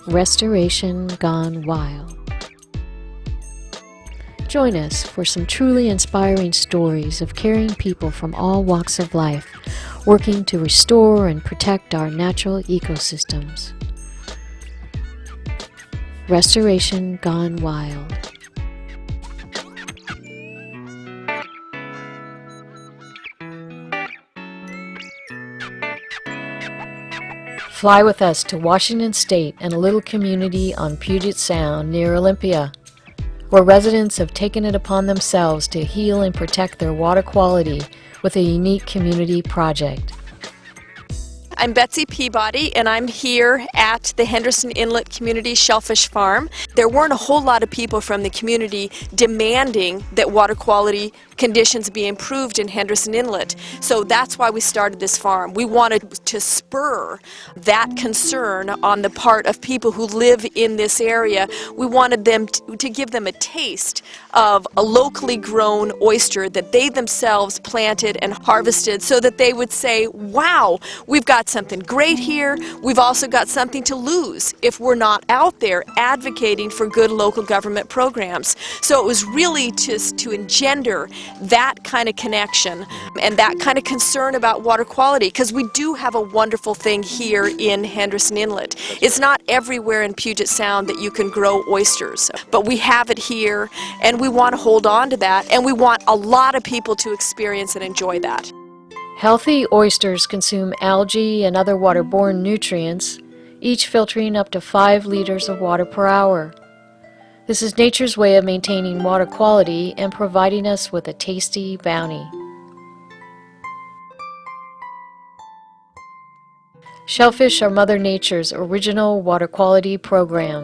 Restoration Gone Wild. Join us for some truly inspiring stories of caring people from all walks of life, working to restore and protect our natural ecosystems. Restoration Gone Wild. Fly with us to Washington State and a little community on Puget Sound near Olympia, where residents have taken it upon themselves to heal and protect their water quality with a unique community project. I'm Betsy Peabody, and I'm here at the Henderson Inlet Community Shellfish Farm. There weren't a whole lot of people from the community demanding that water quality conditions be improved in Henderson Inlet. So that's why we started this farm. We wanted to spur that concern on the part of people who live in this area. We wanted them to give them a taste of a locally grown oyster that they themselves planted and harvested, so that they would say, wow, we've got something great here. We've also got something to lose if we're not out there advocating for good local government programs. So it was really just to engender that kind of connection and that kind of concern about water quality, because we do have a wonderful thing here in Henderson Inlet. It's not everywhere in Puget Sound that you can grow oysters, but we have it here, and we want to hold on to that, and we want a lot of people to experience and enjoy that. Healthy oysters consume algae and other waterborne nutrients, each filtering up to 5 liters of water per hour. This is nature's way of maintaining water quality and providing us with a tasty bounty. Shellfish are Mother Nature's original water quality program.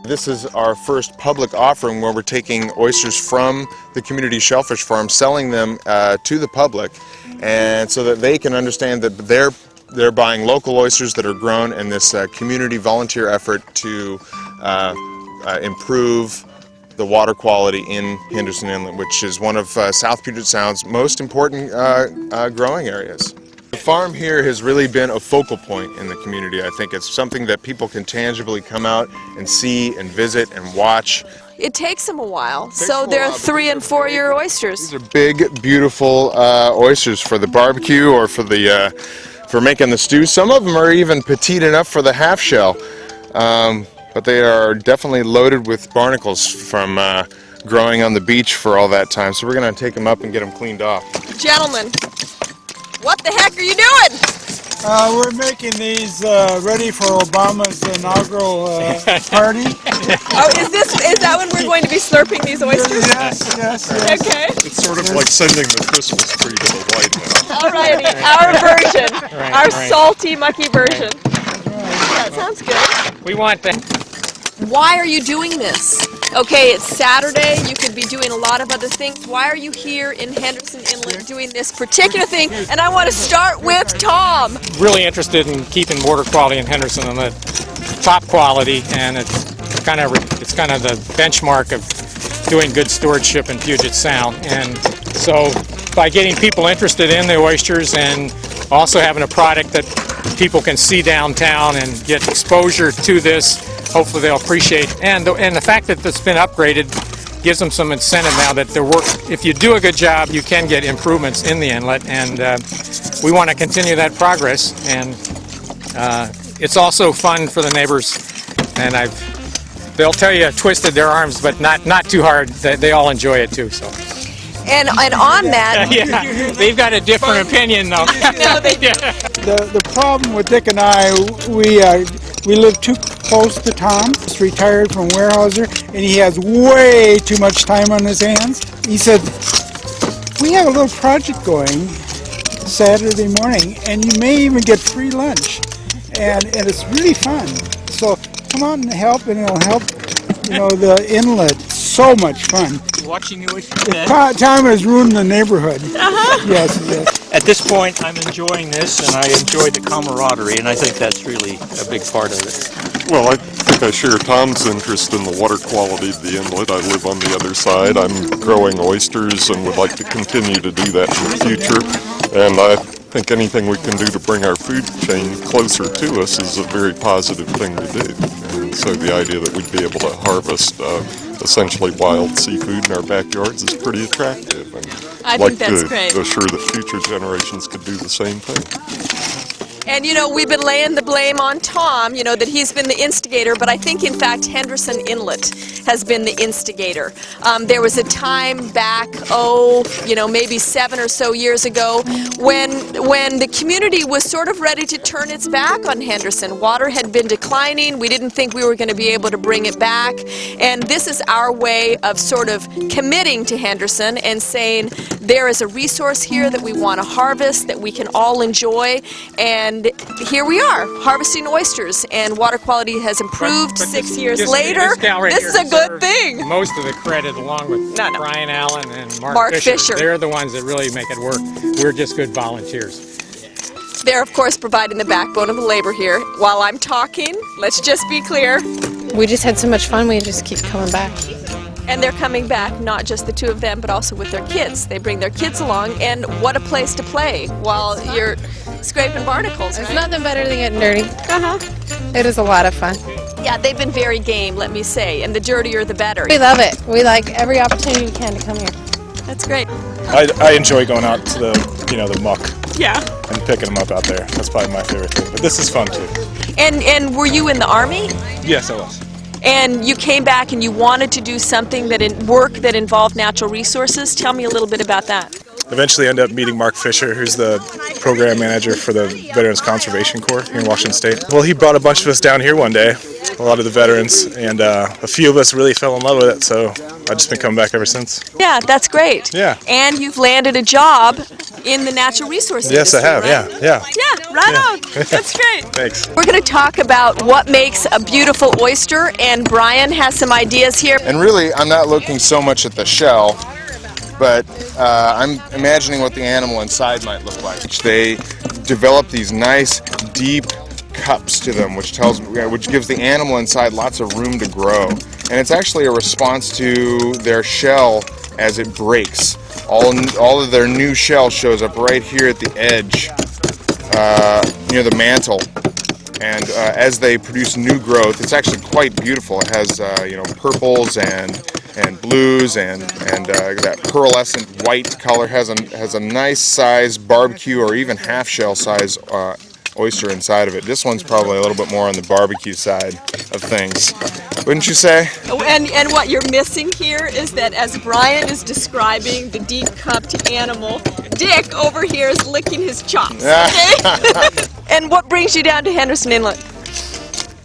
This is our first public offering where we're taking oysters from the community shellfish farm, selling them to the public, and so that they can understand that they're buying local oysters that are grown in this community volunteer effort to improve the water quality in Henderson Inlet, which is one of South Puget Sound's most important growing areas. The farm here has really been a focal point in the community. I think it's something that people can tangibly come out and see and visit and watch. It takes them a while, so they're 3- and 4-year oysters. These are big, beautiful oysters for the barbecue or for making the stew. Some of them are even petite enough for the half shell, but they are definitely loaded with barnacles from growing on the beach for all that time. So we're going to take them up and get them cleaned off. Gentlemen, what the heck are you doing? We're making these ready for Obama's inaugural party. Oh, is that when we're going to be slurping these oysters? Yes. Okay. It's sort of like sending the Christmas tree to the White House. All righty, our version, our salty, mucky version. That sounds good. We want that. Why are you doing this? Okay, it's Saturday, you could be doing a lot of other things. Why are you here in Henderson Inlet doing this particular thing? And I want to start with Tom. Really interested in keeping water quality in Henderson on the top quality, and it's kind of the benchmark of doing good stewardship in Puget Sound. And so by getting people interested in the oysters and also having a product that people can see downtown and get exposure to this, hopefully they'll appreciate, and the fact that it's been upgraded gives them some incentive now that their work, if you do a good job, you can get improvements in the inlet, and we want to continue that progress. And it's also fun for the neighbors, and they'll tell you twisted their arms, but not too hard. They all enjoy it too. So. And on that, yeah, they've got a different opinion though. No, they do. The problem with Dick and I, we live too close to Tom. He's retired from Weyerhaeuser, and he has way too much time on his hands. He said, we have a little project going Saturday morning, and you may even get free lunch, and it's really fun. So come out and help, and it'll help, the inlet. So much fun. Watching you. Time has ruined the neighborhood. Yes. At this point, I'm enjoying this, and I enjoy the camaraderie, and I think that's really a big part of it. Well, I think I share Tom's interest in the water quality of the inlet. I live on the other side. I'm growing oysters and would like to continue to do that in the future. And I think anything we can do to bring our food chain closer to us is a very positive thing to do. And so the idea that we'd be able to harvest essentially wild seafood in our backyards is pretty attractive. And I I'd like think that's to great. assure that future generations could do the same thing. And you know, we've been laying the blame on Tom, you know, that he's been the instigator, but I think in fact Henderson Inlet has been the instigator. There was a time back, maybe 7 or so years ago, when the community was sort of ready to turn its back on Henderson. Water had been declining. We didn't think we were going to be able to bring it back. And this is our way of sort of committing to Henderson and saying there is a resource here that we want to harvest, that we can all enjoy. And here we are, harvesting oysters, and water quality has improved But 6 this- years this later. gal right This here is a good deserves thing. Most of the credit, along with No. Brian Allen and Mark Mark Fisher. They're the ones that really make it work. We're just good volunteers. They're, of course, providing the backbone of the labor here. While I'm talking, let's just be clear, We just had so much fun, we just keep coming back. and they're coming back, not just the two of them, but also with their kids. They bring their kids along, and what a place to play while you're scraping barnacles, There's right? nothing better than getting dirty. Uh-huh. It is a lot of fun. Yeah, they've been very game, let me say, and the dirtier the better. We love it. We like every opportunity we can to come here. That's great. I enjoy going out to the muck Yeah. and picking them up out there. That's probably my favorite thing. But this is fun too. And were you in the Army? Yes, I was. And you came back and you wanted to do something work that involved natural resources. Tell me a little bit about that. Eventually ended up meeting Mark Fisher, who's the program manager for the Veterans Conservation Corps here in Washington State. Well, he brought a bunch of us down here one day, a lot of the veterans, and a few of us really fell in love with it, so I've just been coming back ever since. Yeah, that's great. Yeah. And you've landed a job in the natural resources Yes, I industry, have, right? yeah. Yeah, right on. That's great. Thanks. We're going to talk about what makes a beautiful oyster, and Brian has some ideas here. And really, I'm not looking so much at the shell, but I'm imagining what the animal inside might look like. They develop these nice, deep cups to them, which gives the animal inside lots of room to grow. And it's actually a response to their shell as it breaks. All of their new shell shows up right here at the edge, near the mantle. And as they produce new growth, it's actually quite beautiful. It has purples and blues and that pearlescent white color. Has a nice size barbecue or even half shell size oyster inside of it. This one's probably a little bit more on the barbecue side of things, wouldn't you say? And what you're missing here is that as Brian is describing the deep cupped animal, Dick over here is licking his chops. Okay? And what brings you down to Henderson Inlet?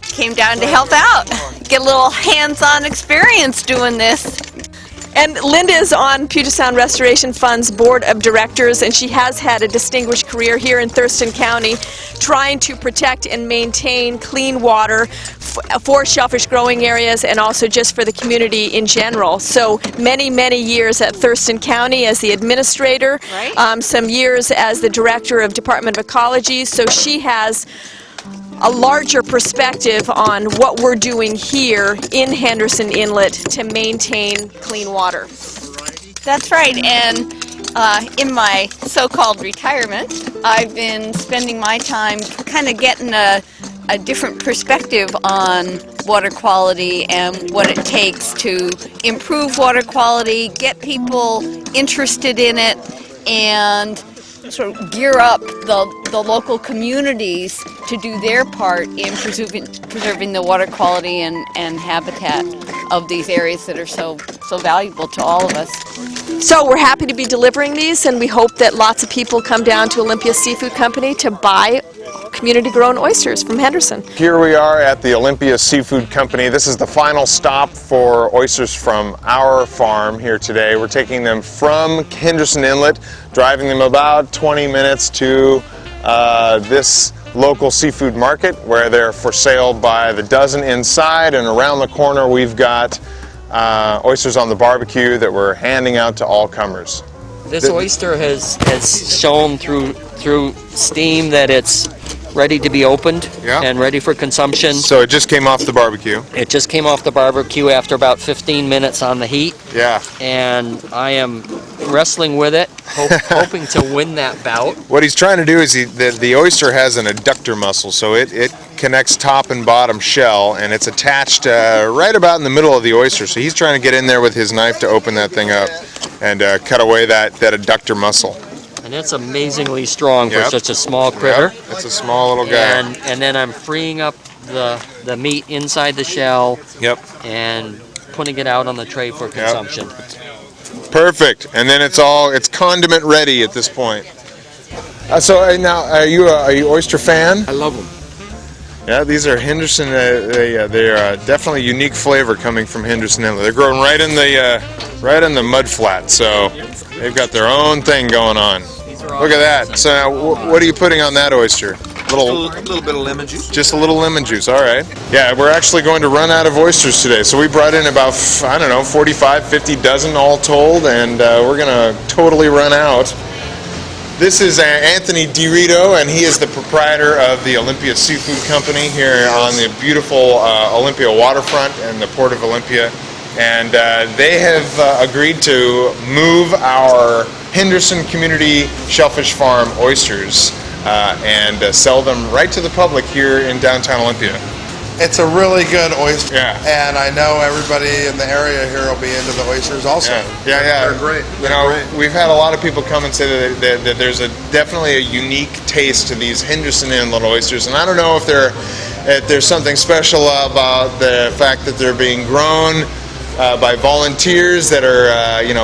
Came down to help out, get a little hands-on experience doing this. And Linda is on Puget Sound Restoration Fund's Board of Directors, and she has had a distinguished career here in Thurston County trying to protect and maintain clean water for shellfish growing areas and also just for the community in general. So many, many years at Thurston County as the administrator, Right. Some years as the director of Department of Ecology, so she has a larger perspective on what we're doing here in Henderson Inlet to maintain clean water. That's right, and in my so-called retirement, I've been spending my time kind of getting a different perspective on water quality and what it takes to improve water quality, get people interested in it, and sort of gear up the local communities to do their part in preserving the water quality and habitat of these areas that are so valuable to all of us. So we're happy to be delivering these, and we hope that lots of people come down to Olympia Seafood Company to buy community-grown oysters from Henderson. Here we are at the Olympia Seafood Company. This is the final stop for oysters from our farm here today. We're taking them from Henderson Inlet, driving them about 20 minutes to this local seafood market where they're for sale by the dozen inside, and around the corner we've got oysters on the barbecue that we're handing out to all comers. This oyster has shown through steam that it's ready to be opened and ready for consumption. So it just came off the barbecue. It just came off the barbecue after about 15 minutes on the heat. Yeah. And I am wrestling with it, hoping to win that bout. What he's trying to do is the oyster has an adductor muscle, so it connects top and bottom shell, and it's attached right about in the middle of the oyster. So he's trying to get in there with his knife to open that thing up and cut away that adductor muscle. And it's amazingly strong for such a small critter. Yep. It's a small little guy. And then I'm freeing up the meat inside the shell. Yep. And putting it out on the tray for consumption. Perfect. And then it's condiment ready at this point. So now, are you oyster fan? I love them. Yeah, these are Henderson. They're definitely unique flavor coming from Henderson Inlet. They're grown right in the mud flat, so they've got their own thing going on. Look at that. So now, what are you putting on that oyster? A little bit of lemon juice. Just a little lemon juice, all right. Yeah, we're actually going to run out of oysters today, so we brought in about, 45, 50 dozen all told, and we're going to totally run out. This is Anthony DiRito, and he is the proprietor of the Olympia Seafood Company here on the beautiful Olympia waterfront and the Port of Olympia. And they have agreed to move our Henderson Community Shellfish Farm oysters and sell them right to the public here in downtown Olympia. It's a really good oyster, yeah. And I know everybody in the area here will be into the oysters also. Yeah. They're great. We've had a lot of people come and say that there's definitely a unique taste to these Henderson Inlet oysters, and I don't know if there's something special about the fact that they're being grown by volunteers that are,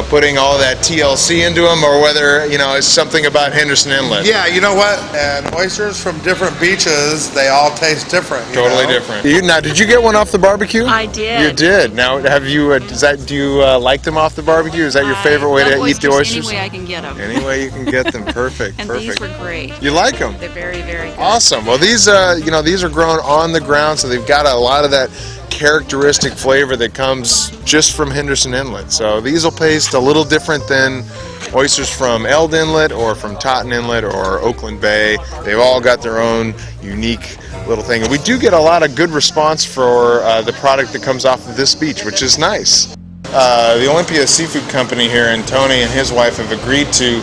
putting all that TLC into them, or whether, it's something about Henderson Inlet. Yeah, you know what? And oysters from different beaches, they all taste different. Totally different. Now, did you get one off the barbecue? I did. You did. Now, have you? Do you like them off the barbecue? Is that your favorite way to eat the oysters? Any way I can get them. Any way you can get them. Perfect. And perfect. these were great. You like them? They're very, very good. Awesome. Well, these, these are grown on the ground, so they've got a lot of that characteristic flavor that comes just from Henderson Inlet. So these will taste a little different than oysters from Eld Inlet or from Totten Inlet or Oakland Bay. They've all got their own unique little thing. And we do get a lot of good response for the product that comes off of this beach, which is nice. The Olympia Seafood Company here, and Tony and his wife have agreed to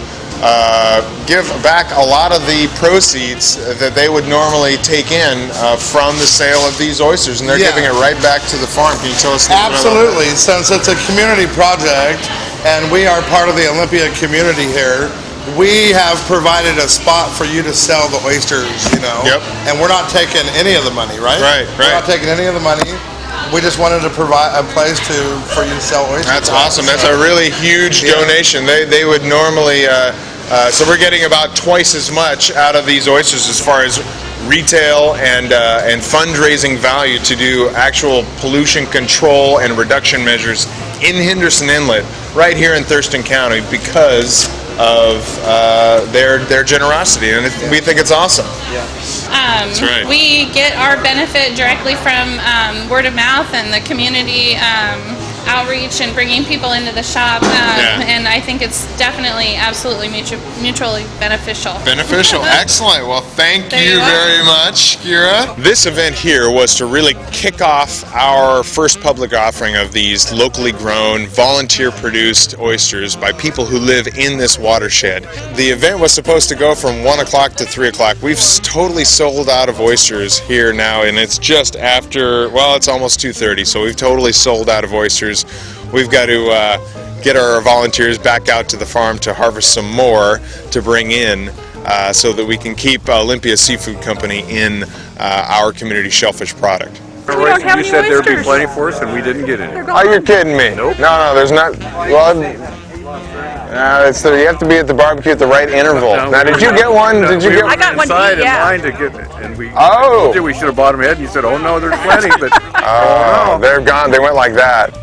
give back a lot of the proceeds that they would normally take in from the sale of these oysters, and they're giving it right back to the farm. Can you tell us a little bit about that? Absolutely. Since it's a community project, and we are part of the Olympia community here, we have provided a spot for you to sell the oysters, Yep. And we're not taking any of the money, right? Right. We're not taking any of the money. We just wanted to provide a place for you to sell oysters. That's awesome. That's a really huge donation. They would normally, so we're getting about twice as much out of these oysters as far as retail and fundraising value to do actual pollution control and reduction measures in Henderson Inlet right here in Thurston County because of their generosity, and we think it's awesome. That's right. We get our benefit directly from word of mouth and the community outreach and bringing people into the shop, and I think it's definitely absolutely mutually beneficial. Excellent. Well, thank you very much, Kira. This event here was to really kick off our first public offering of these locally grown, volunteer-produced oysters by people who live in this watershed. The event was supposed to go from 1 o'clock to 3 o'clock. We've totally sold out of oysters here now, and it's just after, it's almost 2:30, so we've totally sold out of oysters. We've got to get our volunteers back out to the farm to harvest some more to bring in so that we can keep Olympia Seafood Company in our community shellfish product. You said there'd be plenty for us, and we didn't get any. Oh, you're kidding me? Nope. No, there's not. Well, you have to be at the barbecue at the right interval. Now, did you get one? Did you get one? I got one. Inside in line to get it, and we told you we should have bought them ahead, and you said, "Oh no, there's plenty." But they're gone. They went like that.